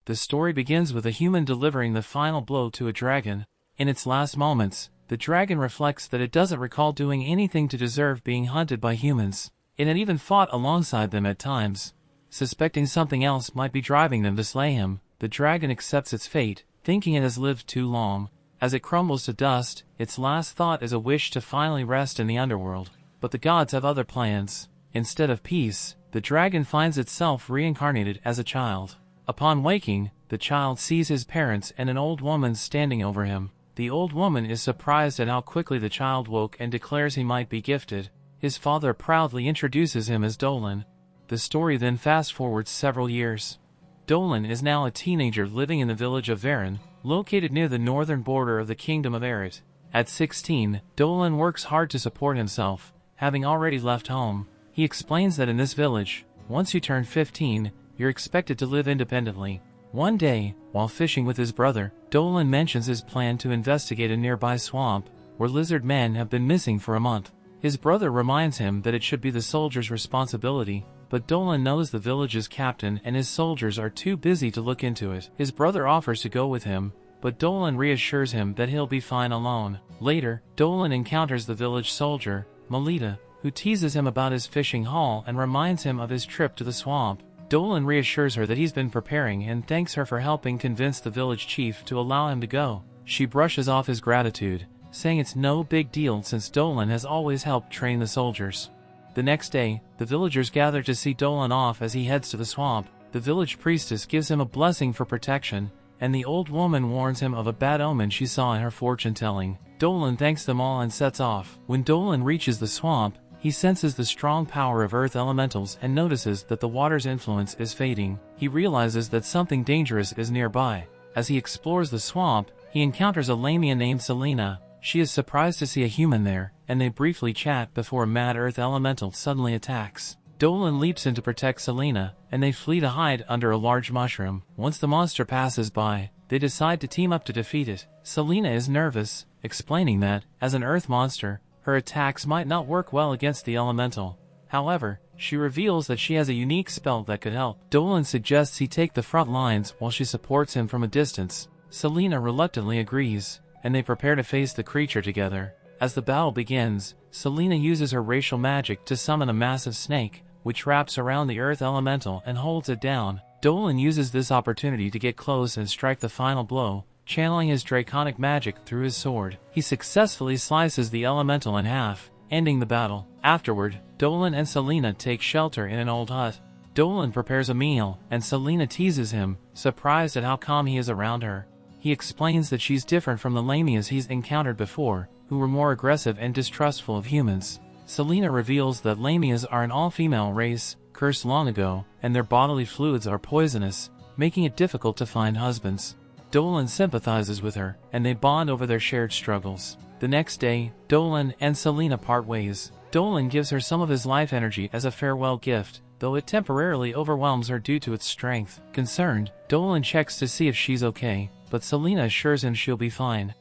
The story begins with a human delivering the final blow to a dragon. In its last moments, the dragon reflects that it doesn't recall doing anything to deserve being hunted by humans. It had even fought alongside them at times. Suspecting something else might be driving them to slay him, the dragon accepts its fate, thinking it has lived too long. As it crumbles to dust, its last thought is a wish to finally rest in the underworld. But the gods have other plans. Instead of peace, the dragon finds itself reincarnated as a child. Upon waking, the child sees his parents and an old woman standing over him. The old woman is surprised at how quickly the child woke and declares he might be gifted. His father proudly introduces him as Dolan. The story then fast-forwards several years. Dolan is now a teenager living in the village of Varan, located near the northern border of the Kingdom of Erit. At 16, Dolan works hard to support himself, having already left home. He explains that in this village, once you turn 15, you're expected to live independently. One day, while fishing with his brother, Dolan mentions his plan to investigate a nearby swamp, where lizard men have been missing for a month. His brother reminds him that it should be the soldiers' responsibility, but Dolan knows the village's captain and his soldiers are too busy to look into it. His brother offers to go with him, but Dolan reassures him that he'll be fine alone. Later, Dolan encounters the village soldier, Melita, who teases him about his fishing haul and reminds him of his trip to the swamp. Dolan reassures her that he's been preparing and thanks her for helping convince the village chief to allow him to go. She brushes off his gratitude, saying it's no big deal since Dolan has always helped train the soldiers. The next day, the villagers gather to see Dolan off as he heads to the swamp. The village priestess gives him a blessing for protection, and the old woman warns him of a bad omen she saw in her fortune-telling. Dolan thanks them all and sets off. When Dolan reaches the swamp, he senses the strong power of earth elementals and notices that the water's influence is fading. He realizes that something dangerous is nearby. As he explores the swamp, he encounters a lamia named Selena. She is surprised to see a human there, and they briefly chat before a mad earth elemental suddenly attacks. Dolan leaps in to protect Selena, and they flee to hide under a large mushroom. Once the monster passes by, they decide to team up to defeat it. Selena is nervous, explaining that, as an earth monster, her attacks might not work well against the elemental. However, she reveals that she has a unique spell that could help. Dolan suggests he take the front lines while she supports him from a distance. Selena reluctantly agrees, and they prepare to face the creature together. As the battle begins, Selena uses her racial magic to summon a massive snake, which wraps around the earth elemental and holds it down. Dolan uses this opportunity to get close and strike the final blow, channeling his draconic magic through his sword. He successfully slices the elemental in half, ending the battle. Afterward, Dolan and Selena take shelter in an old hut. Dolan prepares a meal, and Selena teases him, surprised at how calm he is around her. He explains that she's different from the lamias he's encountered before, who were more aggressive and distrustful of humans. Selena reveals that lamias are an all-female race, cursed long ago, and their bodily fluids are poisonous, making it difficult to find husbands. Dolan sympathizes with her, and they bond over their shared struggles. The next day, Dolan and Selena part ways. Dolan gives her some of his life energy as a farewell gift, though it temporarily overwhelms her due to its strength. Concerned, Dolan checks to see if she's okay, but Selena assures him she'll be fine.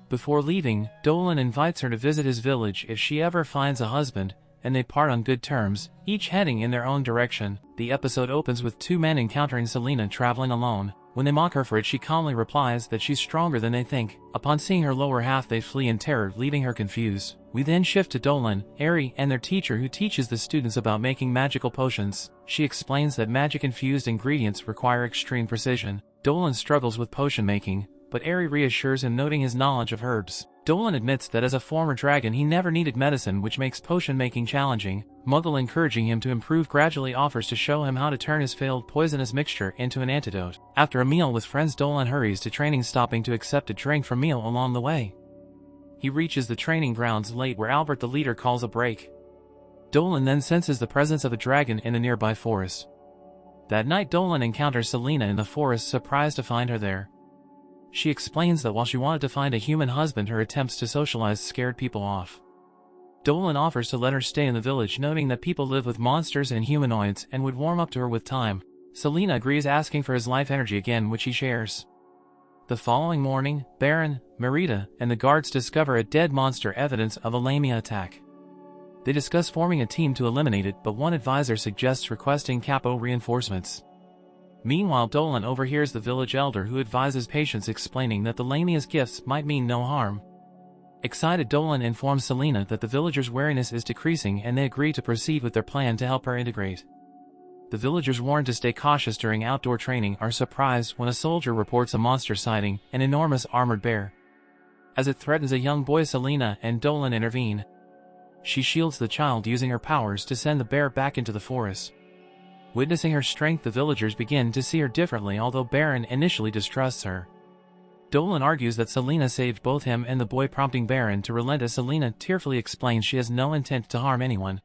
Before leaving, Dolan invites her to visit his village if she ever finds a husband, and they part on good terms, each heading in their own direction. The episode opens with two men encountering Selena traveling alone. When they mock her for it, she calmly replies that she's stronger than they think. Upon seeing her lower half, they flee in terror, leaving her confused. We then shift to Dolan, Eri, and their teacher who teaches the students about making magical potions. She explains that magic-infused ingredients require extreme precision. Dolan struggles with potion making, but Eri reassures him, noting his knowledge of herbs. Dolan admits that as a former dragon he never needed medicine, which makes potion making challenging. Muggle, encouraging him to improve, gradually offers to show him how to turn his failed poisonous mixture into an antidote. After a meal with friends, Dolan hurries to training, stopping to accept a drink from meal along the way. He reaches the training grounds late, where Albert the leader calls a break. Dolan then senses the presence of a dragon in a nearby forest. That night, Dolan encounters Selena in the forest, surprised to find her there. She explains that while she wanted to find a human husband, her attempts to socialize scared people off. Dolan offers to let her stay in the village, noting that people live with monsters and humanoids and would warm up to her with time. Selena agrees, asking for his life energy again, which he shares. The following morning, Baron, Merida, and the guards discover a dead monster, evidence of a lamia attack. They discuss forming a team to eliminate it, but one advisor suggests requesting capo reinforcements. Meanwhile, Dolan overhears the village elder who advises patients, explaining that the lamia's gifts might mean no harm. Excited, Dolan informs Selena that the villagers' wariness is decreasing and they agree to proceed with their plan to help her integrate. The villagers, warned to stay cautious during outdoor training, are surprised when a soldier reports a monster sighting, an enormous armored bear. As it threatens a young boy, Selena and Dolan intervene. She shields the child using her powers to send the bear back into the forest. Witnessing her strength, the villagers begin to see her differently, although Baron initially distrusts her. Dolan argues that Selena saved both him and the boy, prompting Baron to relent as Selena tearfully explains she has no intent to harm anyone.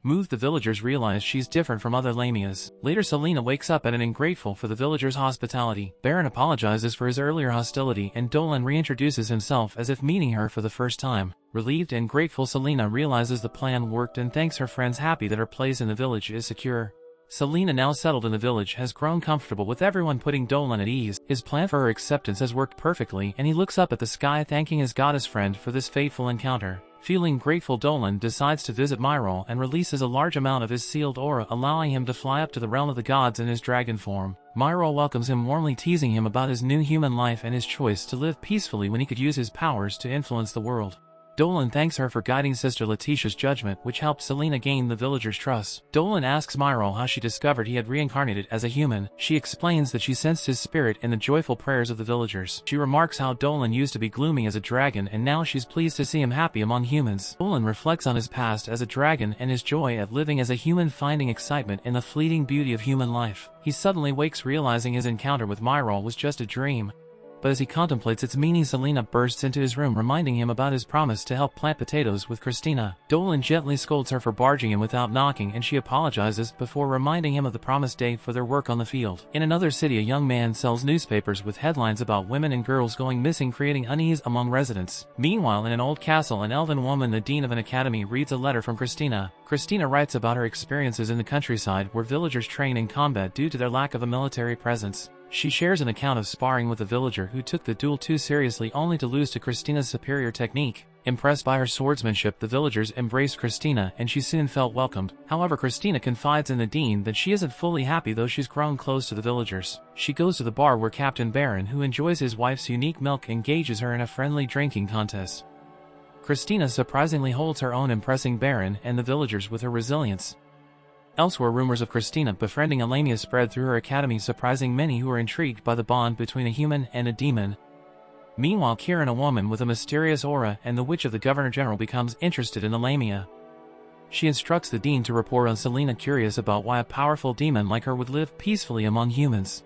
Moved, the villagers realize she's different from other lamias. Later, Selena wakes up and ungrateful for the villagers' hospitality. Baron apologizes for his earlier hostility and Dolan reintroduces himself as if meeting her for the first time. Relieved and grateful, Selena realizes the plan worked and thanks her friends, happy that her place in the village is secure. Selena, now settled in the village, has grown comfortable with everyone, putting Dolan at ease. His plan for her acceptance has worked perfectly and he looks up at the sky, thanking his goddess friend for this fateful encounter. Feeling grateful, Dolan decides to visit Myrol and releases a large amount of his sealed aura, allowing him to fly up to the realm of the gods in his dragon form. Myrol welcomes him warmly, teasing him about his new human life and his choice to live peacefully when he could use his powers to influence the world. Dolan thanks her for guiding Sister Letitia's judgment, which helped Selena gain the villagers' trust. Dolan asks Myrol how she discovered he had reincarnated as a human. She explains that she sensed his spirit in the joyful prayers of the villagers. She remarks how Dolan used to be gloomy as a dragon and now she's pleased to see him happy among humans. Dolan reflects on his past as a dragon and his joy at living as a human, finding excitement in the fleeting beauty of human life. He suddenly wakes, realizing his encounter with Myrol was just a dream. But as he contemplates its meaning, Selena bursts into his room, reminding him about his promise to help plant potatoes with Christina. Dolan gently scolds her for barging in without knocking and she apologizes before reminding him of the promised day for their work on the field. In another city, a young man sells newspapers with headlines about women and girls going missing, creating unease among residents. Meanwhile, in an old castle, an elven woman, the dean of an academy, reads a letter from Christina. Christina writes about her experiences in the countryside where villagers train in combat due to their lack of a military presence. She shares an account of sparring with a villager who took the duel too seriously, only to lose to Christina's superior technique. Impressed by her swordsmanship, the villagers embraced Christina and she soon felt welcomed. However, Christina confides in the dean that she isn't fully happy, though she's grown close to the villagers. She goes to the bar where Captain Baron, who enjoys his wife's unique milk, engages her in a friendly drinking contest. Christina surprisingly holds her own, impressing Baron and the villagers with her resilience. Elsewhere, rumors of Christina befriending a lamia spread through her academy, surprising many who are intrigued by the bond between a human and a demon. Meanwhile, Kieran, a woman with a mysterious aura and the witch of the Governor General, becomes interested in the lamia. She instructs the dean to report on Selena, curious about why a powerful demon like her would live peacefully among humans.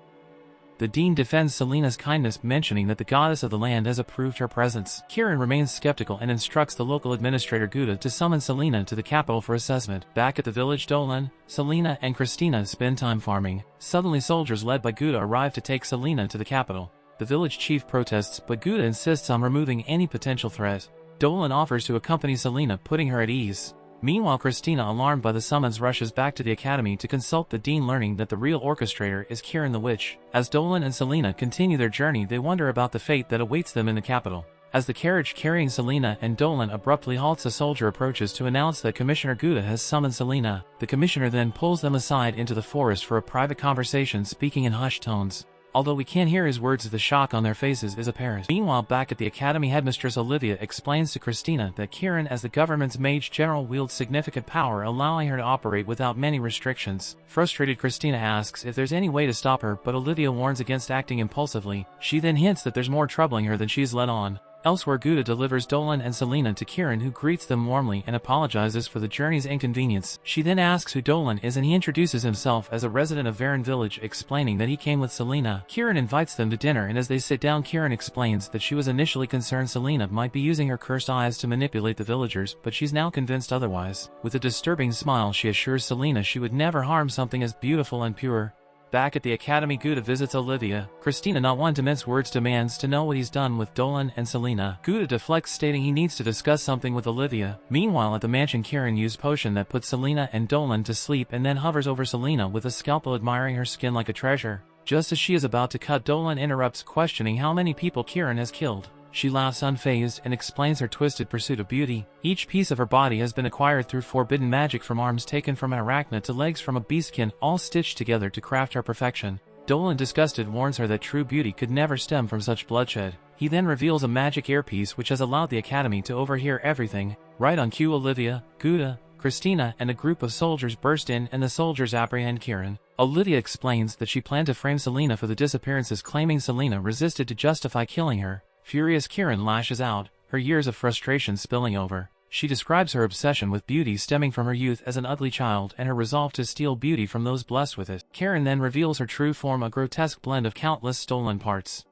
The dean defends Selena's kindness, mentioning that the goddess of the land has approved her presence. Kieran remains skeptical and instructs the local administrator Guda to summon Selena to the capital for assessment. Back at the village, Dolan, Selena and Christina spend time farming. Suddenly, soldiers led by Guda arrive to take Selena to the capital. The village chief protests, but Guda insists on removing any potential threat. Dolan offers to accompany Selena, putting her at ease. Meanwhile, Christina, alarmed by the summons, rushes back to the academy to consult the dean, learning that the real orchestrator is Kieran the witch. As Dolan and Selena continue their journey, they wonder about the fate that awaits them in the capital. As the carriage carrying Selena and Dolan abruptly halts, a soldier approaches to announce that Commissioner Guda has summoned Selena. The commissioner then pulls them aside into the forest for a private conversation, speaking in hushed tones. Although we can't hear his words, the shock on their faces is apparent. Meanwhile, back at the academy, headmistress Olivia explains to Christina that Kieran, as the government's mage general, wields significant power, allowing her to operate without many restrictions. Frustrated, Christina asks if there's any way to stop her, but Olivia warns against acting impulsively. She then hints that there's more troubling her than she's let on. Elsewhere, Guda delivers Dolan and Selena to Kieran, who greets them warmly and apologizes for the journey's inconvenience. She then asks who Dolan is and he introduces himself as a resident of Varan village, explaining that he came with Selena. Kieran invites them to dinner, and as they sit down, Kieran explains that she was initially concerned Selena might be using her cursed eyes to manipulate the villagers, but she's now convinced otherwise. With a disturbing smile, she assures Selena she would never harm something as beautiful and pure. Back at the academy, Guda visits Olivia. Christina, not one to mince words, demands to know what he's done with Dolan and Selena. Guda deflects, stating he needs to discuss something with Olivia. Meanwhile, at the mansion, Kieran used potion that puts Selena and Dolan to sleep and then hovers over Selena with a scalpel, admiring her skin like a treasure. Just as she is about to cut, Dolan interrupts, questioning how many people Kieran has killed. She laughs unfazed and explains her twisted pursuit of beauty. Each piece of her body has been acquired through forbidden magic, from arms taken from an arachnid to legs from a beastkin, all stitched together to craft her perfection. Dolan, disgusted, warns her that true beauty could never stem from such bloodshed. He then reveals a magic earpiece which has allowed the Academy to overhear everything. Right on cue, Olivia, Gouda, Christina, and a group of soldiers burst in, and the soldiers apprehend Kieran. Olivia explains that she planned to frame Selena for the disappearances, claiming Selena resisted to justify killing her. Furious, Kieran lashes out, her years of frustration spilling over. She describes her obsession with beauty stemming from her youth as an ugly child and her resolve to steal beauty from those blessed with it. Kieran then reveals her true form, a grotesque blend of countless stolen parts.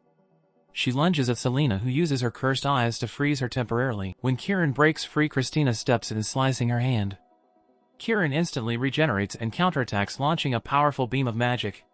She lunges at Selena, who uses her cursed eyes to freeze her temporarily. When Kieran breaks free, Christina steps in, slicing her hand. Kieran instantly regenerates and counterattacks, launching a powerful beam of magic.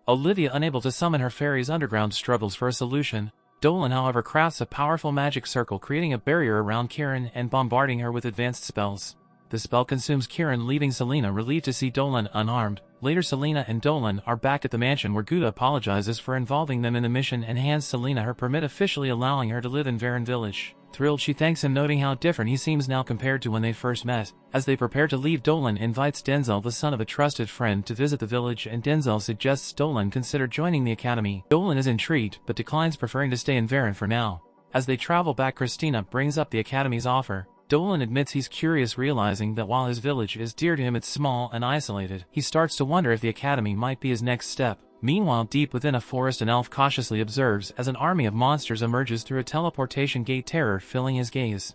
Olivia, unable to summon her fairies underground, struggles for a solution. Dolan, however, crafts a powerful magic circle, creating a barrier around Kieran and bombarding her with advanced spells. The spell consumes Kieran, leaving Selena relieved to see Dolan unharmed. Later, Selena and Dolan are back at the mansion, where Gouda apologizes for involving them in the mission and hands Selena her permit, officially allowing her to live in Varen village. Thrilled, she thanks him, noting how different he seems now compared to when they first met. As they prepare to leave, Dolan invites Denzel, the son of a trusted friend, to visit the village, and Denzel suggests Dolan consider joining the academy. Dolan is intrigued, but declines, preferring to stay in Varen for now. As they travel back, Christina brings up the academy's offer. Dolan admits he's curious, realizing that while his village is dear to him, it's small and isolated. He starts to wonder if the academy might be his next step. Meanwhile, deep within a forest, an elf cautiously observes as an army of monsters emerges through a teleportation gate, terror filling his gaze.